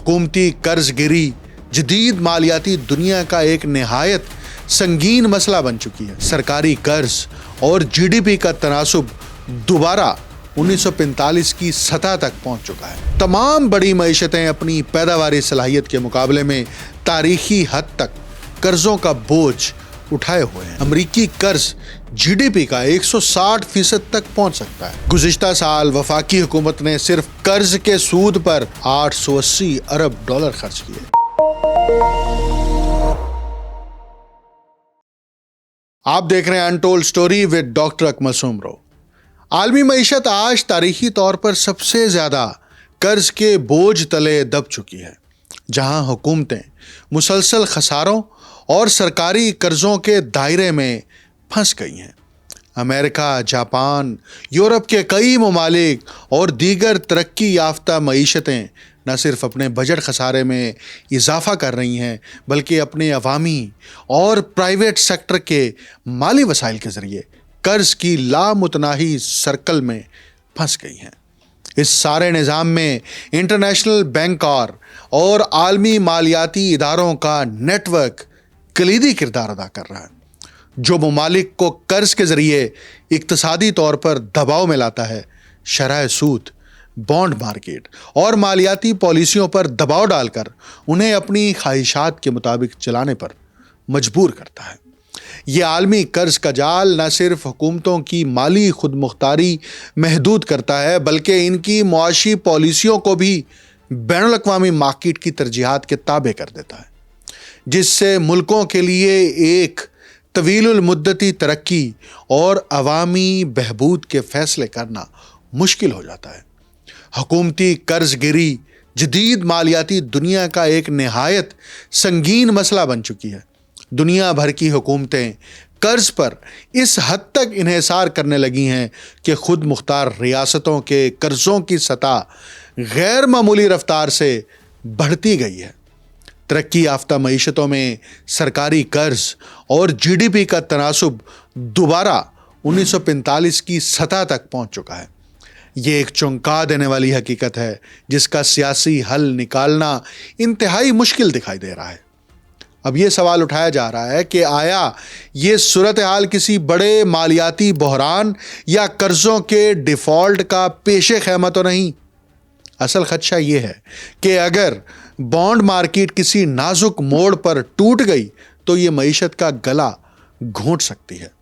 حکومتی قرض گری جدید مالیاتی دنیا کا ایک نہایت سنگین مسئلہ بن چکی ہے۔ سرکاری قرض اور جی ڈی پی کا تناسب دوبارہ 1945 کی سطح تک پہنچ چکا ہے۔ تمام بڑی معیشتیں اپنی پیداواری صلاحیت کے مقابلے میں تاریخی حد تک قرضوں کا بوجھ اٹھائے ہوئے ہیں۔ امریکی قرض جی ڈی پی کا 160% تک پہنچ سکتا ہے۔ گزشتہ سال وفاقی حکومت نے صرف قرض کے سود پر $880 ارب خرچ کیے۔ آپ دیکھ رہے ہیں انٹولڈ سٹوری ود ڈاکٹر اکمل سومرو۔ عالمی معیشت آج تاریخی طور پر سب سے زیادہ قرض کے بوجھ تلے دب چکی ہے، جہاں حکومتیں مسلسل خساروں اور سرکاری قرضوں کے دائرے میں پھنس گئی ہیں۔ امریکہ، جاپان، یورپ کے کئی ممالک اور دیگر ترقی یافتہ معیشتیں نہ صرف اپنے بجٹ خسارے میں اضافہ کر رہی ہیں بلکہ اپنے عوامی اور پرائیویٹ سیکٹر کے مالی وسائل کے ذریعے قرض کی لامتناہی سرکل میں پھنس گئی ہیں۔ اس سارے نظام میں انٹرنیشنل بینکار اور عالمی مالیاتی اداروں کا نیٹ ورک کلیدی کردار ادا کر رہا ہے، جو ممالک کو قرض کے ذریعے اقتصادی طور پر دباؤ میں لاتا ہے، شرح سود، بانڈ مارکیٹ اور مالیاتی پالیسیوں پر دباؤ ڈال کر انہیں اپنی خواہشات کے مطابق چلانے پر مجبور کرتا ہے۔ یہ عالمی قرض کا جال نہ صرف حکومتوں کی مالی خود مختاری محدود کرتا ہے بلکہ ان کی معاشی پالیسیوں کو بھی بین الاقوامی مارکیٹ کی ترجیحات کے تابع کر دیتا ہے، جس سے ملکوں کے لیے ایک طویل المدتی ترقی اور عوامی بہبود کے فیصلے کرنا مشکل ہو جاتا ہے۔ حکومتی قرض گری جدید مالیاتی دنیا کا ایک نہایت سنگین مسئلہ بن چکی ہے۔ دنیا بھر کی حکومتیں قرض پر اس حد تک انحصار کرنے لگی ہیں کہ خود مختار ریاستوں کے قرضوں کی سطح غیر معمولی رفتار سے بڑھتی گئی ہے۔ ترقی یافتہ معیشتوں میں سرکاری قرض اور جی ڈی پی کا تناسب دوبارہ 1945 کی سطح تک پہنچ چکا ہے۔ یہ ایک چونکا دینے والی حقیقت ہے جس کا سیاسی حل نکالنا انتہائی مشکل دکھائی دے رہا ہے۔ اب یہ سوال اٹھایا جا رہا ہے کہ آیا یہ صورتحال کسی بڑے مالیاتی بحران یا قرضوں کے ڈیفالٹ کا پیش خیمہ تو نہیں؟ اصل خدشہ یہ ہے کہ اگر بانڈ مارکیٹ کسی نازک موڑ پر ٹوٹ گئی تو یہ معیشت کا گلا گھونٹ سکتی ہے۔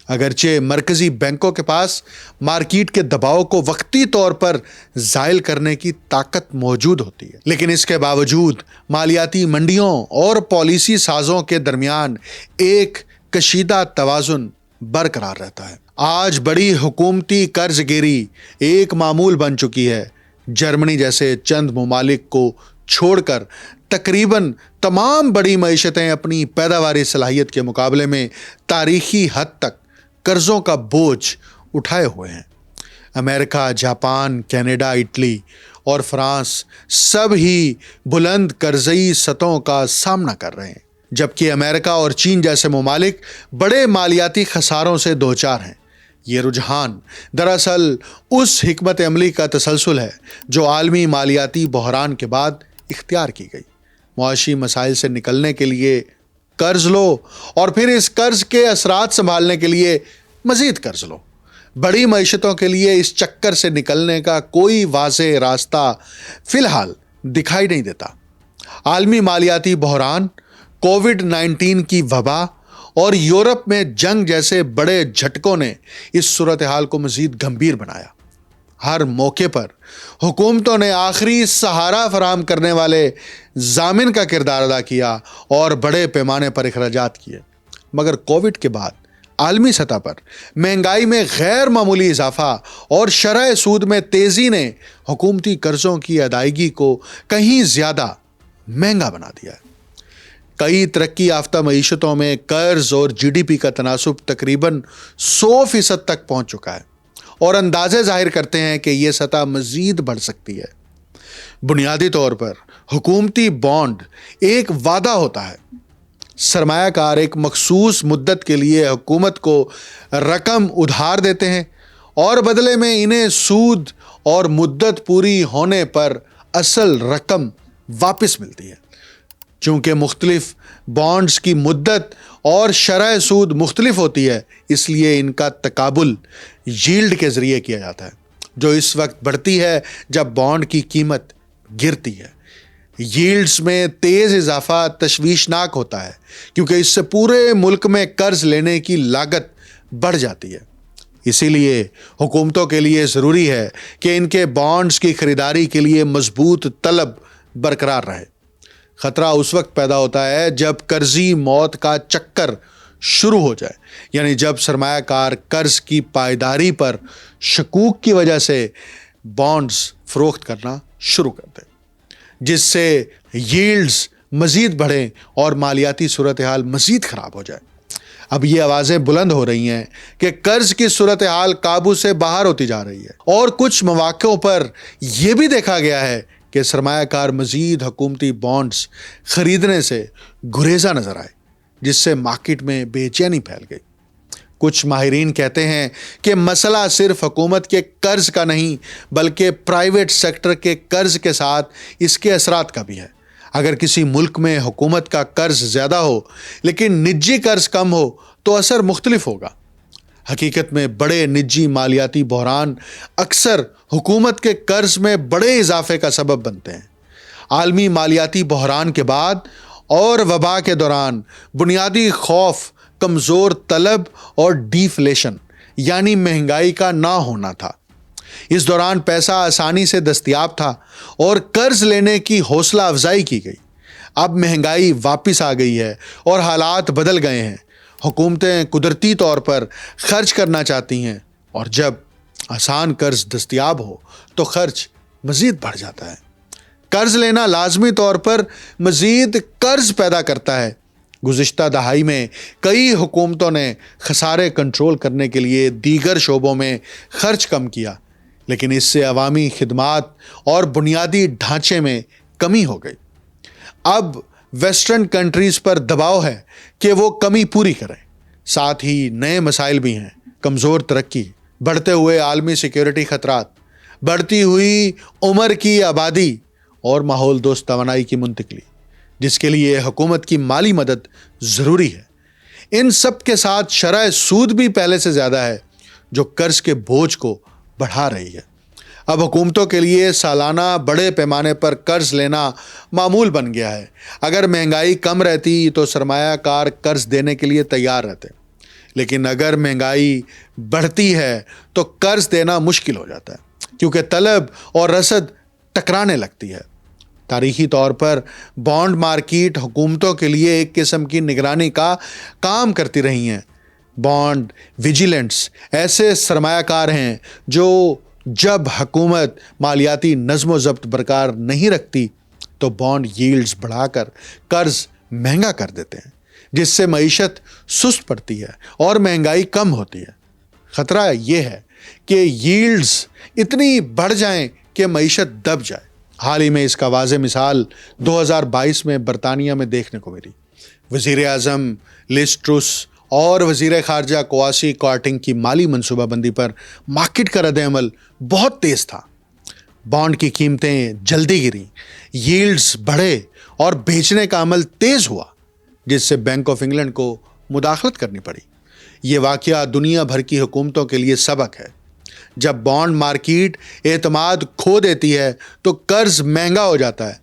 اگرچہ مرکزی بینکوں کے پاس مارکیٹ کے دباؤ کو وقتی طور پر زائل کرنے کی طاقت موجود ہوتی ہے، لیکن اس کے باوجود مالیاتی منڈیوں اور پالیسی سازوں کے درمیان ایک کشیدہ توازن برقرار رہتا ہے۔ آج بڑی حکومتی قرض گیری ایک معمول بن چکی ہے۔ جرمنی جیسے چند ممالک کو چھوڑ کر تقریباً تمام بڑی معیشتیں اپنی پیداواری صلاحیت کے مقابلے میں تاریخی حد تک قرضوں کا بوجھ اٹھائے ہوئے ہیں۔ امریکہ، جاپان، کینیڈا، اٹلی اور فرانس سب ہی بلند قرضی سطحوں کا سامنا کر رہے ہیں، جبکہ امریکہ اور چین جیسے ممالک بڑے مالیاتی خساروں سے دوچار ہیں۔ یہ رجحان دراصل اس حکمت عملی کا تسلسل ہے جو عالمی مالیاتی بحران کے بعد اختیار کی گئی۔ معاشی مسائل سے نکلنے کے لیے قرض لو اور پھر اس قرض کے اثرات سنبھالنے کے لیے مزید قرض لو۔ بڑی معیشتوں کے لیے اس چکر سے نکلنے کا کوئی واضح راستہ فی الحال دکھائی نہیں دیتا۔ عالمی مالیاتی بحران، کووڈ-19 کی وبا اور یورپ میں جنگ جیسے بڑے جھٹکوں نے اس صورتحال کو مزید گمبھیر بنایا۔ ہر موقع پر حکومتوں نے آخری سہارا فراہم کرنے والے ضامن کا کردار ادا کیا اور بڑے پیمانے پر اخراجات کیے، مگر کووڈ کے بعد عالمی سطح پر مہنگائی میں غیر معمولی اضافہ اور شرح سود میں تیزی نے حکومتی قرضوں کی ادائیگی کو کہیں زیادہ مہنگا بنا دیا ہے۔ کئی ترقی یافتہ معیشتوں میں قرض اور جی ڈی پی کا تناسب تقریباً 100% تک پہنچ چکا ہے اور اندازے ظاہر کرتے ہیں کہ یہ سطح مزید بڑھ سکتی ہے۔ بنیادی طور پر حکومتی بانڈ ایک وعدہ ہوتا ہے۔ سرمایہ کار ایک مخصوص مدت کے لیے حکومت کو رقم ادھار دیتے ہیں اور بدلے میں انہیں سود اور مدت پوری ہونے پر اصل رقم واپس ملتی ہے۔ چونکہ مختلف بانڈز کی مدت اور شرح سود مختلف ہوتی ہے، اس لیے ان کا تقابل ییلڈ کے ذریعے کیا جاتا ہے، جو اس وقت بڑھتی ہے جب بانڈ کی قیمت گرتی ہے۔ ییلڈز میں تیز اضافہ تشویشناک ہوتا ہے، کیونکہ اس سے پورے ملک میں قرض لینے کی لاگت بڑھ جاتی ہے۔ اسی لیے حکومتوں کے لیے ضروری ہے کہ ان کے بانڈز کی خریداری کے لیے مضبوط طلب برقرار رہے۔ خطرہ اس وقت پیدا ہوتا ہے جب قرضی موت کا چکر شروع ہو جائے، یعنی جب سرمایہ کار قرض کی پائیداری پر شکوک کی وجہ سے بانڈز فروخت کرنا شروع کر دیں، جس سے ییلڈز مزید بڑھیں اور مالیاتی صورتحال مزید خراب ہو جائے۔ اب یہ آوازیں بلند ہو رہی ہیں کہ قرض کی صورتحال قابو سے باہر ہوتی جا رہی ہے، اور کچھ مواقعوں پر یہ بھی دیکھا گیا ہے کہ سرمایہ کار مزید حکومتی بانڈز خریدنے سے گریزاں نظر آئے، جس سے مارکیٹ میں بے چینی پھیل گئی۔ کچھ ماہرین کہتے ہیں کہ مسئلہ صرف حکومت کے قرض کا نہیں، بلکہ پرائیویٹ سیکٹر کے قرض کے ساتھ اس کے اثرات کا بھی ہے۔ اگر کسی ملک میں حکومت کا قرض زیادہ ہو لیکن نجی قرض کم ہو تو اثر مختلف ہوگا۔ حقیقت میں بڑے نجی مالیاتی بحران اکثر حکومت کے قرض میں بڑے اضافے کا سبب بنتے ہیں۔ عالمی مالیاتی بحران کے بعد اور وبا کے دوران بنیادی خوف کمزور طلب اور ڈیفلیشن یعنی مہنگائی کا نہ ہونا تھا۔ اس دوران پیسہ آسانی سے دستیاب تھا اور قرض لینے کی حوصلہ افزائی کی گئی۔ اب مہنگائی واپس آ گئی ہے اور حالات بدل گئے ہیں۔ حکومتیں قدرتی طور پر خرچ کرنا چاہتی ہیں، اور جب آسان قرض دستیاب ہو تو خرچ مزید بڑھ جاتا ہے۔ قرض لینا لازمی طور پر مزید قرض پیدا کرتا ہے۔ گزشتہ دہائی میں کئی حکومتوں نے خسارے کنٹرول کرنے کے لیے دیگر شعبوں میں خرچ کم کیا، لیکن اس سے عوامی خدمات اور بنیادی ڈھانچے میں کمی ہو گئی۔ اب ویسٹرن کنٹریز پر دباؤ ہے کہ وہ کمی پوری کریں۔ ساتھ ہی نئے مسائل بھی ہیں: کمزور ترقی، بڑھتے ہوئے عالمی سیکیورٹی خطرات، بڑھتی ہوئی عمر کی آبادی اور ماحول دوست توانائی کی منتقلی، جس کے لیے حکومت کی مالی مدد ضروری ہے۔ ان سب کے ساتھ شرح سود بھی پہلے سے زیادہ ہے، جو قرض کے بوجھ کو بڑھا رہی ہے۔ اب حکومتوں کے لیے سالانہ بڑے پیمانے پر قرض لینا معمول بن گیا ہے۔ اگر مہنگائی کم رہتی تو سرمایہ کار قرض دینے کے لیے تیار رہتے، لیکن اگر مہنگائی بڑھتی ہے تو قرض دینا مشکل ہو جاتا ہے، کیونکہ طلب اور رسد ٹکرانے لگتی ہے۔ تاریخی طور پر بانڈ مارکیٹ حکومتوں کے لیے ایک قسم کی نگرانی کا کام کرتی رہی ہیں۔ بانڈ ویجیلنٹس ایسے سرمایہ کار ہیں جو جب حکومت مالیاتی نظم و ضبط برقرار نہیں رکھتی تو بانڈ ییلڈز بڑھا کر قرض مہنگا کر دیتے ہیں، جس سے معیشت سست پڑتی ہے اور مہنگائی کم ہوتی ہے۔ خطرہ یہ ہے کہ ییلڈز اتنی بڑھ جائیں کہ معیشت دب جائے۔ حال ہی میں اس کا واضح مثال 2022 میں برطانیہ میں دیکھنے کو ملی۔ وزیر اعظم لیز ٹروس اور وزیر خارجہ کواسٹی کارٹنگ کی مالی منصوبہ بندی پر مارکیٹ کا رد عمل بہت تیز تھا۔ بانڈ کی قیمتیں جلدی گریں، ییلڈز بڑھے اور بیچنے کا عمل تیز ہوا، جس سے بینک آف انگلینڈ کو مداخلت کرنی پڑی۔ یہ واقعہ دنیا بھر کی حکومتوں کے لیے سبق ہے۔ جب بانڈ مارکیٹ اعتماد کھو دیتی ہے تو قرض مہنگا ہو جاتا ہے،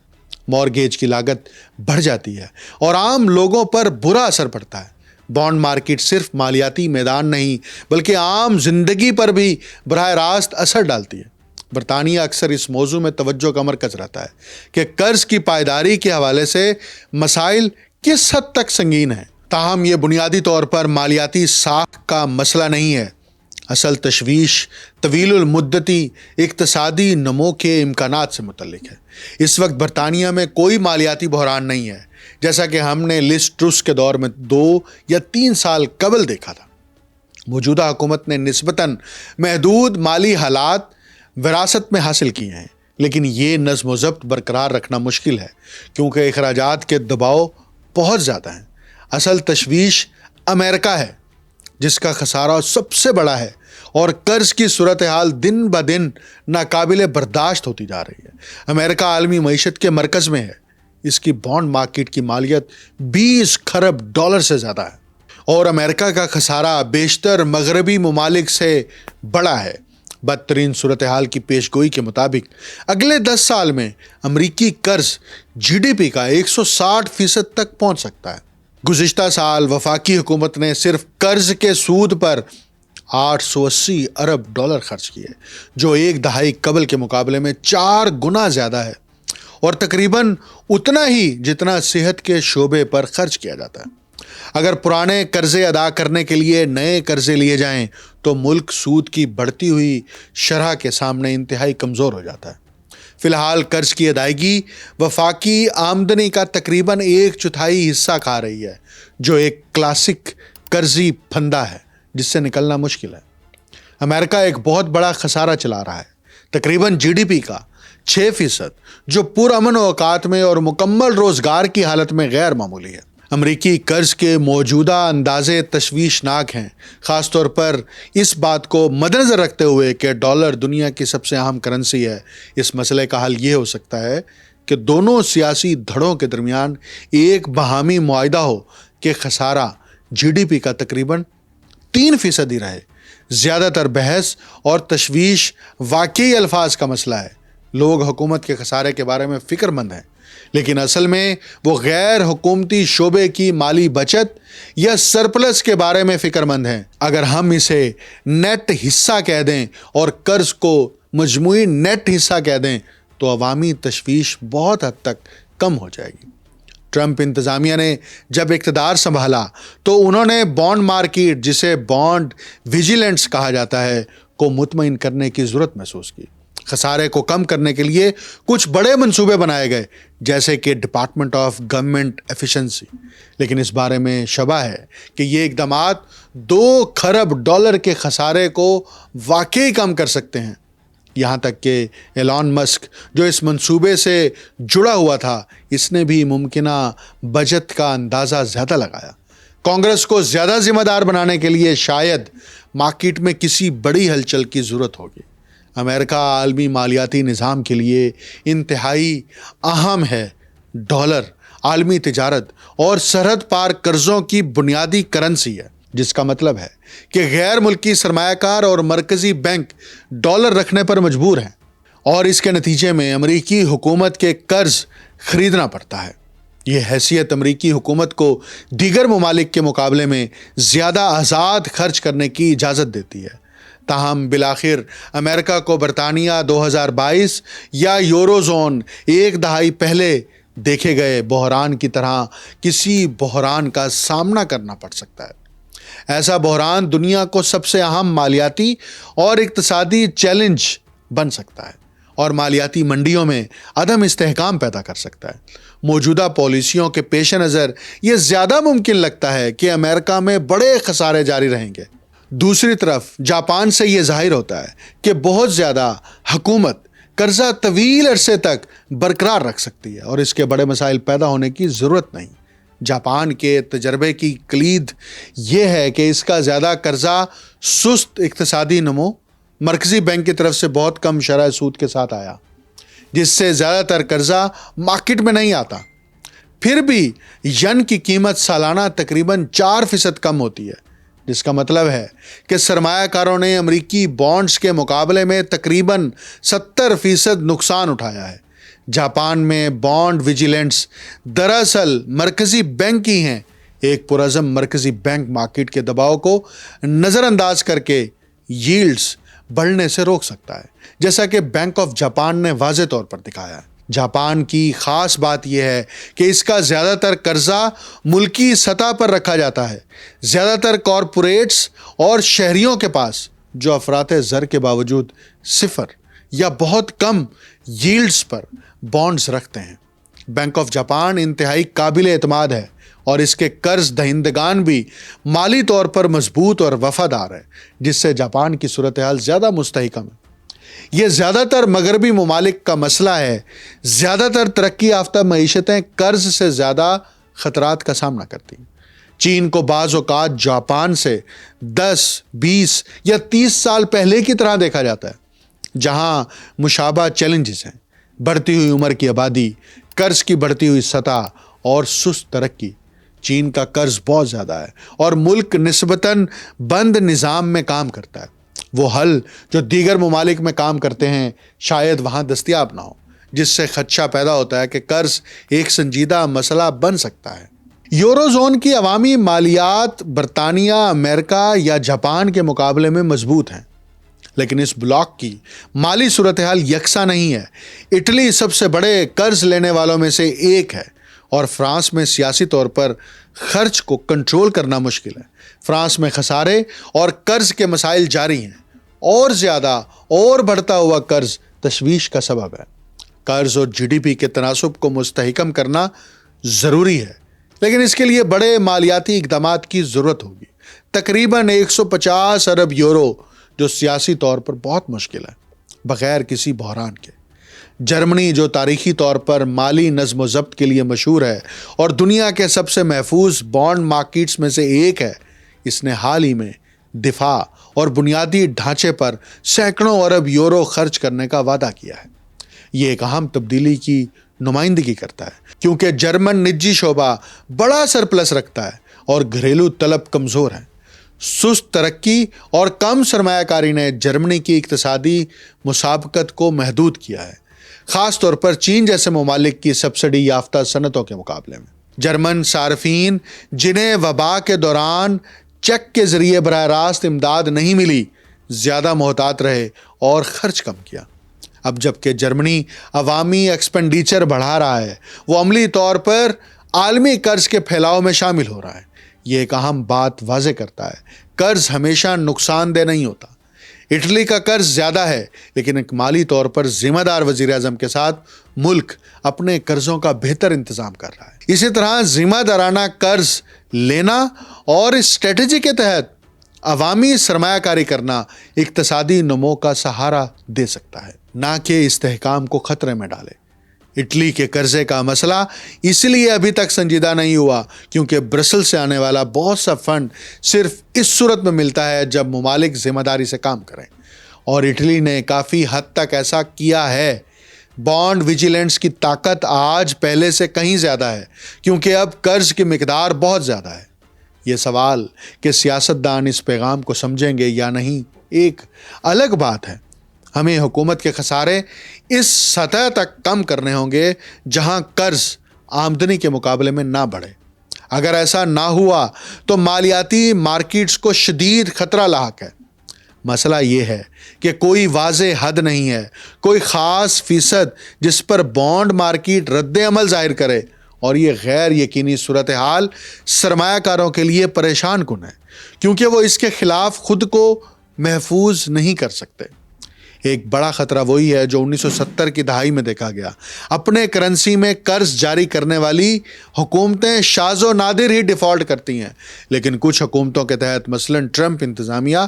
مورگیج کی لاگت بڑھ جاتی ہے اور عام لوگوں پر برا اثر پڑتا ہے۔ بانڈ مارکیٹ صرف مالیاتی میدان نہیں بلکہ عام زندگی پر بھی براہ راست اثر ڈالتی ہے۔ برطانیہ اکثر اس موضوع میں توجہ کا مرکز رہتا ہے کہ قرض کی پائیداری کے حوالے سے مسائل کس حد تک سنگین ہیں۔ تاہم یہ بنیادی طور پر مالیاتی ساکھ کا مسئلہ نہیں ہے۔ اصل تشویش طویل المدتی اقتصادی نمو کے امکانات سے متعلق ہے۔ اس وقت برطانیہ میں کوئی مالیاتی بحران نہیں ہے، جیسا کہ ہم نے لیز ٹروس کے دور میں 2 یا 3 سال قبل دیکھا تھا۔ موجودہ حکومت نے نسبتاً محدود مالی حالات وراثت میں حاصل کیے ہیں، لیکن یہ نظم و ضبط برقرار رکھنا مشکل ہے کیونکہ اخراجات کے دباؤ بہت زیادہ ہیں۔ اصل تشویش امریکہ ہے، جس کا خسارہ سب سے بڑا ہے اور قرض کی صورتحال دن بدن ناقابل برداشت ہوتی جا رہی ہے۔ امریکہ عالمی معیشت کے مرکز میں ہے، اس کی بانڈ مارکیٹ کی مالیت 20 کھرب ڈالر سے زیادہ ہے، اور امریکہ کا خسارہ بیشتر مغربی ممالک سے بڑا ہے۔ بدترین صورتحال کی پیش گوئی کے مطابق اگلے 10 سال میں امریکی قرض GDP کا 160% تک پہنچ سکتا ہے۔ گزشتہ سال وفاقی حکومت نے صرف قرض کے سود پر 880 ارب ڈالر خرچ کیے، جو ایک دہائی قبل کے مقابلے میں 4 گنا زیادہ ہے، اور تقریباً اتنا ہی جتنا صحت کے شعبے پر خرچ کیا جاتا ہے۔ اگر پرانے قرضے ادا کرنے کے لیے نئے قرضے لیے جائیں تو ملک سود کی بڑھتی ہوئی شرح کے سامنے انتہائی کمزور ہو جاتا ہے۔ فی الحال قرض کی ادائیگی وفاقی آمدنی کا تقریباً 1/4 حصہ کھا رہی ہے، جو ایک کلاسک قرضی پھندا ہے جس سے نکلنا مشکل ہے۔ امریکہ ایک بہت بڑا خسارہ چلا رہا ہے، تقریباً GDP کا 6%، جو پرامن اوقات میں اور مکمل روزگار کی حالت میں غیر معمولی ہے۔ امریکی قرض کے موجودہ اندازے تشویشناک ہیں، خاص طور پر اس بات کو مدنظر رکھتے ہوئے کہ ڈالر دنیا کی سب سے اہم کرنسی ہے۔ اس مسئلے کا حل یہ ہو سکتا ہے کہ دونوں سیاسی دھڑوں کے درمیان ایک باہمی معاہدہ ہو کہ خسارہ GDP کا تقریباً 3% ہی رہے۔ زیادہ تر بحث اور تشویش واقعی الفاظ کا مسئلہ ہے۔ لوگ حکومت کے خسارے کے بارے میں فکر مند ہیں، لیکن اصل میں وہ غیر حکومتی شعبے کی مالی بچت یا سرپلس کے بارے میں فکر مند ہیں۔ اگر ہم اسے نیٹ حصہ کہہ دیں اور قرض کو مجموعی نیٹ حصہ کہہ دیں تو عوامی تشویش بہت حد تک کم ہو جائے گی۔ ٹرمپ انتظامیہ نے جب اقتدار سنبھالا تو انہوں نے بانڈ مارکیٹ، جسے بانڈ ویجیلنس کہا جاتا ہے، کو مطمئن کرنے کی ضرورت محسوس کی۔ خسارے کو کم کرنے کے لیے کچھ بڑے منصوبے بنائے گئے، جیسے کہ ڈپارٹمنٹ آف گورنمنٹ ایفیشنسی، لیکن اس بارے میں شبہ ہے کہ یہ اقدامات 2 کھرب ڈالر کے خسارے کو واقعی کم کر سکتے ہیں۔ یہاں تک کہ ایلان مسک، جو اس منصوبے سے جڑا ہوا تھا، اس نے بھی ممکنہ بجٹ کا اندازہ زیادہ لگایا۔ کانگریس کو زیادہ ذمہ دار بنانے کے لیے شاید مارکیٹ میں کسی بڑی ہلچل کی ضرورت ہوگی۔ امریکہ عالمی مالیاتی نظام کے لیے انتہائی اہم ہے۔ ڈالر عالمی تجارت اور سرحد پار قرضوں کی بنیادی کرنسی ہے، جس کا مطلب ہے کہ غیر ملکی سرمایہ کار اور مرکزی بینک ڈالر رکھنے پر مجبور ہیں، اور اس کے نتیجے میں امریکی حکومت کے قرض خریدنا پڑتا ہے۔ یہ حیثیت امریکی حکومت کو دیگر ممالک کے مقابلے میں زیادہ آزاد خرچ کرنے کی اجازت دیتی ہے۔ تاہم بالآخر امریکہ کو برطانیہ 2022 یا یورو زون ایک دہائی پہلے دیکھے گئے بحران کی طرح کسی بحران کا سامنا کرنا پڑ سکتا ہے۔ ایسا بحران دنیا کو سب سے اہم مالیاتی اور اقتصادی چیلنج بن سکتا ہے، اور مالیاتی منڈیوں میں عدم استحکام پیدا کر سکتا ہے۔ موجودہ پالیسیوں کے پیش نظر یہ زیادہ ممکن لگتا ہے کہ امریکہ میں بڑے خسارے جاری رہیں گے۔ دوسری طرف جاپان سے یہ ظاہر ہوتا ہے کہ بہت زیادہ حکومت قرضہ طویل عرصے تک برقرار رکھ سکتی ہے، اور اس کے بڑے مسائل پیدا ہونے کی ضرورت نہیں۔ جاپان کے تجربے کی کلید یہ ہے کہ اس کا زیادہ قرضہ سست اقتصادی نمو، مرکزی بینک کی طرف سے بہت کم شرح سود کے ساتھ آیا، جس سے زیادہ تر قرضہ مارکیٹ میں نہیں آتا۔ پھر بھی ین کی قیمت سالانہ تقریباً 4% کم ہوتی ہے، جس کا مطلب ہے کہ سرمایہ کاروں نے امریکی بانڈز کے مقابلے میں تقریباً 70% نقصان اٹھایا ہے۔ جاپان میں بانڈ ویجیلنٹس دراصل مرکزی بینک ہی ہیں۔ ایک پرعزم مرکزی بینک مارکیٹ کے دباؤ کو نظر انداز کر کے ییلڈز بڑھنے سے روک سکتا ہے، جیسا کہ بینک آف جاپان نے واضح طور پر دکھایا ہے۔ جاپان کی خاص بات یہ ہے کہ اس کا زیادہ تر قرضہ ملکی سطح پر رکھا جاتا ہے۔ زیادہ تر کارپوریٹس اور شہریوں کے پاس، جو افراط زر کے باوجود صفر یا بہت کم ییلڈز پر بانڈز رکھتے ہیں۔ بینک آف جاپان انتہائی قابل اعتماد ہے، اور اس کے قرض دہندگان بھی مالی طور پر مضبوط اور وفادار ہیں، جس سے جاپان کی صورتحال زیادہ مستحکم ہے۔ یہ زیادہ تر مغربی ممالک کا مسئلہ ہے۔ زیادہ تر ترقی یافتہ معیشتیں قرض سے زیادہ خطرات کا سامنا کرتی ہیں۔ چین کو بعض اوقات جاپان سے 10، 20 یا 30 سال پہلے کی طرح دیکھا جاتا ہے، جہاں مشابہ چیلنجز ہیں: بڑھتی ہوئی عمر کی آبادی، قرض کی بڑھتی ہوئی سطح اور سست ترقی۔ چین کا قرض بہت زیادہ ہے اور ملک نسبتاً بند نظام میں کام کرتا ہے۔ وہ حل جو دیگر ممالک میں کام کرتے ہیں شاید وہاں دستیاب نہ ہو، جس سے خدشہ پیدا ہوتا ہے کہ قرض ایک سنجیدہ مسئلہ بن سکتا ہے۔ یورو زون کی عوامی مالیات برطانیہ، امریکہ یا جاپان کے مقابلے میں مضبوط ہیں، لیکن اس بلاک کی مالی صورتحال یکساں نہیں ہے۔ اٹلی سب سے بڑے قرض لینے والوں میں سے ایک ہے اور فرانس میں سیاسی طور پر خرچ کو کنٹرول کرنا مشکل ہے۔ فرانس میں خسارے اور قرض کے مسائل جاری ہیں، اور زیادہ اور بڑھتا ہوا قرض تشویش کا سبب ہے۔ قرض اور جی ڈی پی کے تناسب کو مستحکم کرنا ضروری ہے، لیکن اس کے لیے بڑے مالیاتی اقدامات کی ضرورت ہوگی، تقریباً 150 ارب یورو، جو سیاسی طور پر بہت مشکل ہے بغیر کسی بحران کے۔ جرمنی جو تاریخی طور پر مالی نظم و ضبط کے لیے مشہور ہے اور دنیا کے سب سے محفوظ بانڈ مارکیٹس میں سے ایک ہے، اس نے حال ہی میں دفاع اور بنیادی ڈھانچے پر سینکڑوں ارب یورو خرچ کرنے کا وعدہ کیا ہے۔ یہ ایک اہم تبدیلی کی نمائندگی کرتا ہے، کیونکہ جرمن نجی شعبہ بڑا سرپلس رکھتا ہے اور گھریلو طلب کمزور ہے۔ سست ترقی اور کم سرمایہ کاری نے جرمنی کی اقتصادی مسابقت کو محدود کیا ہے، خاص طور پر چین جیسے ممالک کی سبسڈی یافتہ صنعتوں کے مقابلے میں۔ جرمن صارفین جنہیں وبا کے دوران چیک کے ذریعے براہ راست امداد نہیں ملی، زیادہ محتاط رہے اور خرچ کم کیا۔ اب جبکہ جرمنی عوامی ایکسپینڈیچر بڑھا رہا ہے، وہ عملی طور پر عالمی قرض کے پھیلاؤ میں شامل ہو رہا ہے۔ یہ ایک اہم بات واضح کرتا ہے: قرض ہمیشہ نقصان دہ نہیں ہوتا۔ اٹلی کا قرض زیادہ ہے، لیکن ایک مالی طور پر ذمہ دار وزیر اعظم کے ساتھ ملک اپنے قرضوں کا بہتر انتظام کر رہا ہے۔ اسی طرح ذمہ دارانہ قرض لینا اور اس اسٹریٹجی کے تحت عوامی سرمایہ کاری کرنا اقتصادی نمو کا سہارا دے سکتا ہے، نہ کہ استحکام کو خطرے میں ڈالے۔ اٹلی کے قرضے کا مسئلہ اس لیے ابھی تک سنجیدہ نہیں ہوا کیونکہ برسل سے آنے والا بہت سا فنڈ صرف اس صورت میں ملتا ہے جب ممالک ذمہ داری سے کام کریں، اور اٹلی نے کافی حد تک ایسا کیا ہے۔ بانڈ ویجیلنس کی طاقت آج پہلے سے کہیں زیادہ ہے کیونکہ اب قرض کی مقدار بہت زیادہ ہے۔ یہ سوال کہ سیاستدان اس پیغام کو سمجھیں گے یا نہیں ایک الگ بات ہے۔ ہمیں حکومت کے خسارے اس سطح تک کم کرنے ہوں گے جہاں قرض آمدنی کے مقابلے میں نہ بڑھے۔ اگر ایسا نہ ہوا تو مالیاتی مارکیٹس کو شدید خطرہ لاحق ہے۔ مسئلہ یہ ہے کہ کوئی واضح حد نہیں ہے، کوئی خاص فیصد جس پر بانڈ مارکیٹ رد عمل ظاہر کرے، اور یہ غیر یقینی صورتحال سرمایہ کاروں کے لیے پریشان کن ہے کیونکہ وہ اس کے خلاف خود کو محفوظ نہیں کر سکتے۔ ایک بڑا خطرہ وہی ہے جو 1970 کی دہائی میں دیکھا گیا۔ اپنے کرنسی میں قرض جاری کرنے والی حکومتیں شاذ و نادر ہی ڈیفالٹ کرتی ہیں، لیکن کچھ حکومتوں کے تحت مثلاً ٹرمپ انتظامیہ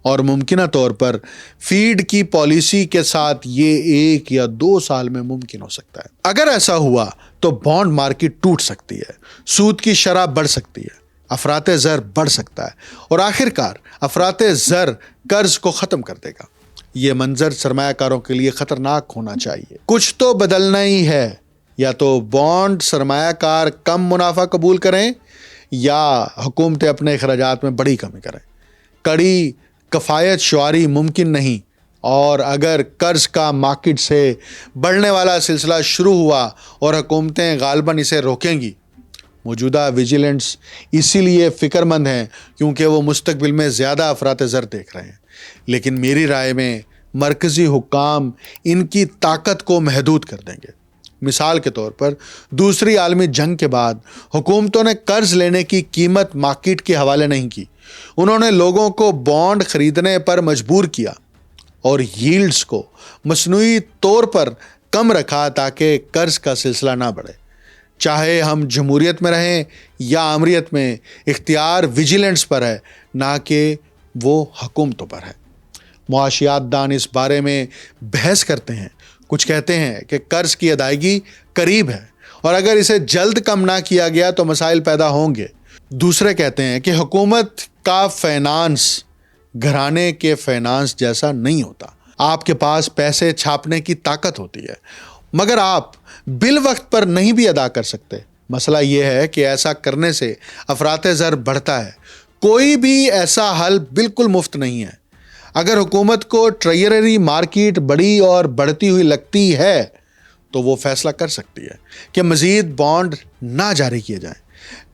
اور ممکنہ طور پر فیڈ کی پالیسی کے ساتھ یہ 1 یا 2 سال میں ممکن ہو سکتا ہے۔ اگر ایسا ہوا تو بانڈ مارکیٹ ٹوٹ سکتی ہے، سود کی شرح بڑھ سکتی ہے، افراط زر بڑھ سکتا ہے، اور آخر کار افراط زر قرض کو ختم کر دے گا۔ یہ منظر سرمایہ کاروں کے لیے خطرناک ہونا چاہیے۔ کچھ تو بدلنا ہی ہے، یا تو بانڈ سرمایہ کار کم منافع قبول کریں یا حکومتیں اپنے اخراجات میں بڑی کمی کریں۔ کڑی کفایت شعاری ممکن نہیں، اور اگر قرض کا مارکیٹ سے بڑھنے والا سلسلہ شروع ہوا اور حکومتیں غالباً اسے روکیں گی۔ موجودہ ویجیلنٹس اسی لیے فکر مند ہیں کیونکہ وہ مستقبل میں زیادہ افراط زر دیکھ رہے ہیں، لیکن میری رائے میں مرکزی حکام ان کی طاقت کو محدود کر دیں گے۔ مثال کے طور پر دوسری عالمی جنگ کے بعد حکومتوں نے قرض لینے کی قیمت مارکیٹ کے حوالے نہیں کی، انہوں نے لوگوں کو بانڈ خریدنے پر مجبور کیا اور ییلڈز کو مصنوعی طور پر کم رکھا تاکہ قرض کا سلسلہ نہ بڑھے۔ چاہے ہم جمہوریت میں رہیں یا آمریت میں، اختیار ویجیلنٹس پر ہے، نہ کہ وہ حکومتوں پر ہے۔ معاشیات دان اس بارے میں بحث کرتے ہیں، کچھ کہتے ہیں کہ قرض کی ادائیگی قریب ہے اور اگر اسے جلد کم نہ کیا گیا تو مسائل پیدا ہوں گے۔ دوسرے کہتے ہیں کہ حکومت کا فائنانس گھرانے کے فائنانس جیسا نہیں ہوتا. آپ کے پاس پیسے چھاپنے کی طاقت ہوتی ہے مگر آپ بل وقت پر نہیں بھی ادا کر سکتے. مسئلہ یہ ہے کہ ایسا کرنے سے افراط زر بڑھتا ہے. کوئی بھی ایسا حل بالکل مفت نہیں ہے. اگر حکومت کو ٹریجری مارکیٹ بڑی اور بڑھتی ہوئی لگتی ہے تو وہ فیصلہ کر سکتی ہے کہ مزید بانڈ نہ جاری کیے جائیں.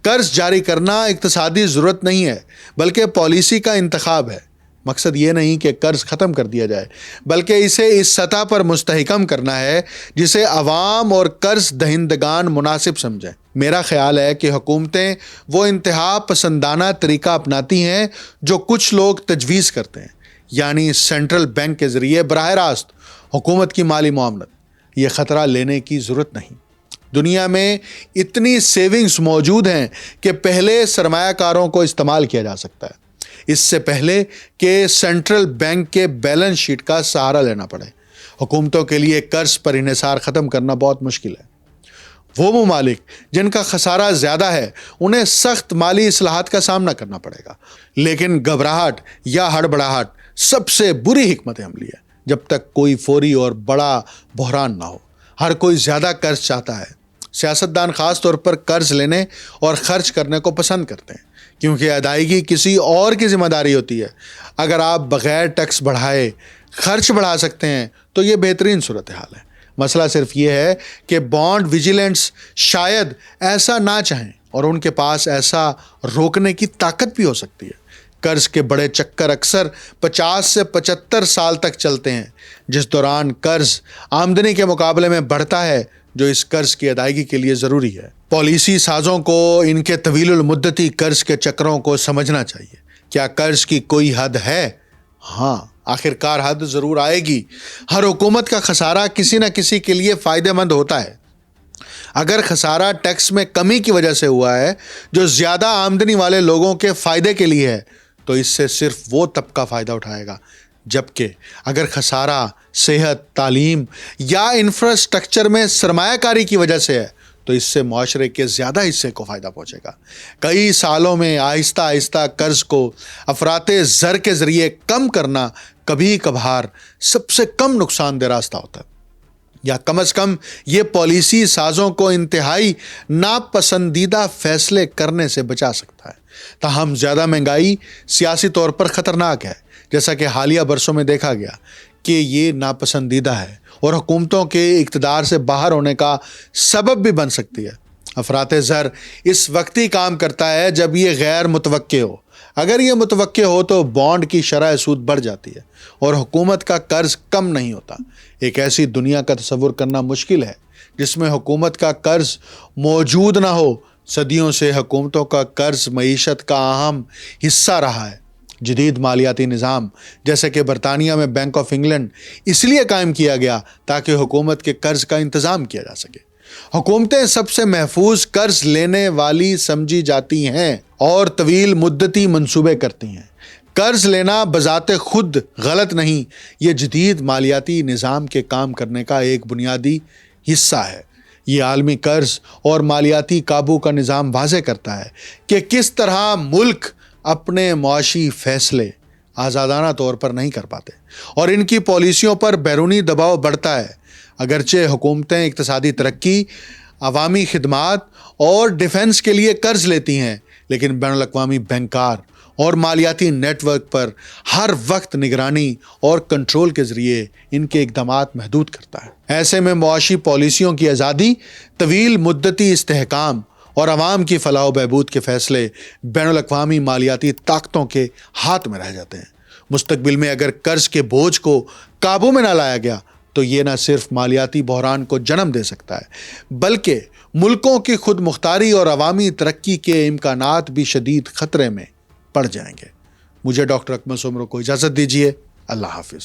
قرض جاری کرنا اقتصادی ضرورت نہیں ہے بلکہ پالیسی کا انتخاب ہے. مقصد یہ نہیں کہ قرض ختم کر دیا جائے بلکہ اسے اس سطح پر مستحکم کرنا ہے جسے عوام اور قرض دہندگان مناسب سمجھیں. میرا خیال ہے کہ حکومتیں وہ انتہا پسندانہ طریقہ اپناتی ہیں جو کچھ لوگ تجویز کرتے ہیں، یعنی سینٹرل بینک کے ذریعے براہ راست حکومت کی مالی معاملت. یہ خطرہ لینے کی ضرورت نہیں. دنیا میں اتنی سیونگز موجود ہیں کہ پہلے سرمایہ کاروں کو استعمال کیا جا سکتا ہے اس سے پہلے کہ سینٹرل بینک کے بیلنس شیٹ کا سہارا لینا پڑے. حکومتوں کے لیے قرض پر انحصار ختم کرنا بہت مشکل ہے. وہ ممالک جن کا خسارہ زیادہ ہے انہیں سخت مالی اصلاحات کا سامنا کرنا پڑے گا، لیکن گھبراہٹ یا ہڑبڑاہٹ سب سے بری حکمت عملی ہے جب تک کوئی فوری اور بڑا بحران نہ ہو. ہر کوئی زیادہ قرض چاہتا ہے. سیاستدان خاص طور پر قرض لینے اور خرچ کرنے کو پسند کرتے ہیں کیونکہ ادائیگی کسی اور کی ذمہ داری ہوتی ہے. اگر آپ بغیر ٹیکس بڑھائے خرچ بڑھا سکتے ہیں تو یہ بہترین صورتحال ہے. مسئلہ صرف یہ ہے کہ بانڈ ویجیلنٹس شاید ایسا نہ چاہیں اور ان کے پاس ایسا روکنے کی طاقت بھی ہو سکتی ہے. قرض کے بڑے چکر اکثر 50 سے 75 سال تک چلتے ہیں، جس دوران قرض آمدنی کے مقابلے میں بڑھتا ہے جو اس قرض کی ادائیگی کے لیے ضروری ہے. پالیسی سازوں کو ان کے طویل المدتی قرض کے چکروں کو سمجھنا چاہیے. کیا قرض کی کوئی حد ہے؟ ہاں، آخرکار حد ضرور آئے گی. ہر حکومت کا خسارہ کسی نہ کسی کے لیے فائدہ مند ہوتا ہے. اگر خسارہ ٹیکس میں کمی کی وجہ سے ہوا ہے جو زیادہ آمدنی والے لوگوں کے فائدے کے لیے ہے تو اس سے صرف وہ طبقہ فائدہ اٹھائے گا، جبکہ اگر خسارہ صحت، تعلیم یا انفراسٹرکچر میں سرمایہ کاری کی وجہ سے ہے تو اس سے معاشرے کے زیادہ حصے کو فائدہ پہنچے گا. کئی سالوں میں آہستہ آہستہ قرض کو افراط زر کے ذریعے کم کرنا کبھی کبھار سب سے کم نقصان دہ راستہ ہوتا ہے، یا کم از کم یہ پالیسی سازوں کو انتہائی ناپسندیدہ فیصلے کرنے سے بچا سکتا ہے. تاہم زیادہ مہنگائی سیاسی طور پر خطرناک ہے، جیسا کہ حالیہ برسوں میں دیکھا گیا کہ یہ ناپسندیدہ ہے اور حکومتوں کے اقتدار سے باہر ہونے کا سبب بھی بن سکتی ہے. افراط زر اس وقت ہی کام کرتا ہے جب یہ غیر متوقع ہو. اگر یہ متوقع ہو تو بانڈ کی شرح سود بڑھ جاتی ہے اور حکومت کا قرض کم نہیں ہوتا. ایک ایسی دنیا کا تصور کرنا مشکل ہے جس میں حکومت کا قرض موجود نہ ہو. صدیوں سے حکومتوں کا قرض معیشت کا اہم حصہ رہا ہے. جدید مالیاتی نظام جیسے کہ برطانیہ میں بینک آف انگلینڈ اس لیے قائم کیا گیا تاکہ حکومت کے قرض کا انتظام کیا جا سکے. حکومتیں سب سے محفوظ قرض لینے والی سمجھی جاتی ہیں اور طویل مدتی منصوبے کرتی ہیں. قرض لینا بذات خود غلط نہیں، یہ جدید مالیاتی نظام کے کام کرنے کا ایک بنیادی حصہ ہے. یہ عالمی قرض اور مالیاتی قابو کا نظام واضح کرتا ہے کہ کس طرح ملک اپنے معاشی فیصلے آزادانہ طور پر نہیں کر پاتے اور ان کی پالیسیوں پر بیرونی دباؤ بڑھتا ہے. اگرچہ حکومتیں اقتصادی ترقی، عوامی خدمات اور ڈیفنس کے لیے قرض لیتی ہیں، لیکن بین الاقوامی بینکار اور مالیاتی نیٹ ورک پر ہر وقت نگرانی اور کنٹرول کے ذریعے ان کے اقدامات محدود کرتا ہے. ایسے میں معاشی پالیسیوں کی آزادی، طویل مدتی استحکام اور عوام کی فلاح و بہبود کے فیصلے بین الاقوامی مالیاتی طاقتوں کے ہاتھ میں رہ جاتے ہیں. مستقبل میں اگر قرض کے بوجھ کو قابو میں نہ لایا گیا تو یہ نہ صرف مالیاتی بحران کو جنم دے سکتا ہے بلکہ ملکوں کی خود مختاری اور عوامی ترقی کے امکانات بھی شدید خطرے میں پڑ جائیں گے. مجھے ڈاکٹر اکمل سومرو کو اجازت دیجیے. اللہ حافظ.